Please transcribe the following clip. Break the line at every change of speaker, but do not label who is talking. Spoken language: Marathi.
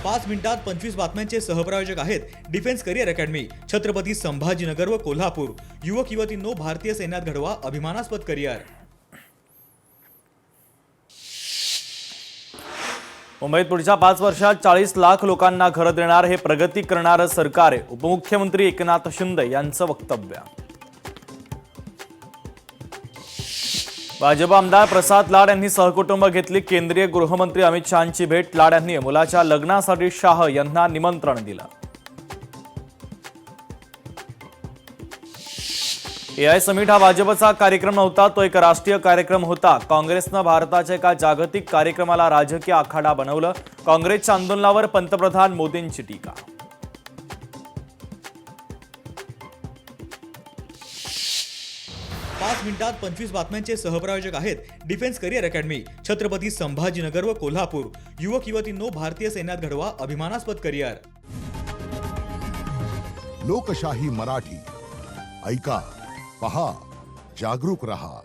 5 मिनिटात 25 बातम्यांचे सहप्रायोजक आहेत defence career academy, Chhatrapati Sambhajinagar व कोल्हापूर। युवक युवतींनो, भारतीय सैन्यात घडवा अभिमानास्पद करिअर।
मुंबईत पुढच्या 5 वर्षात 40 लाख लोकांना घरं देणार हे प्रगती करणारं सरकार आहे, उपमुख्यमंत्री एकनाथ शिंदे यांचं वक्तव्य। भाजप आमदार प्रसाद लाड यांनी सहकुटुंब घेतली केंद्रीय गृहमंत्री अमित शहांची भेट। लाड यांनी मुलाच्या लग्नासाठी शाह यांना निमंत्रण दिलं। एआय समिट हा भाजपचा कार्यक्रम नव्हता, तो एक राष्ट्रीय कार्यक्रम होता। काँग्रेसनं भारताच्या एका जागतिक कार्यक्रमाला राजकीय आखाडा बनवलं। काँग्रेसच्या आंदोलनावर पंतप्रधान मोदींची टीका।
पाच मिनिटात 25 बातम्यांचे सहप्रायोजक आहेत defence career academy, Chhatrapati Sambhajinagar व कोल्हापूर। युवक युवतींनो, भारतीय सैन्यात घडवा अभिमानास्पद करिअर।
लोकशाही मराठी ऐका, पहा, जागरूक रहा।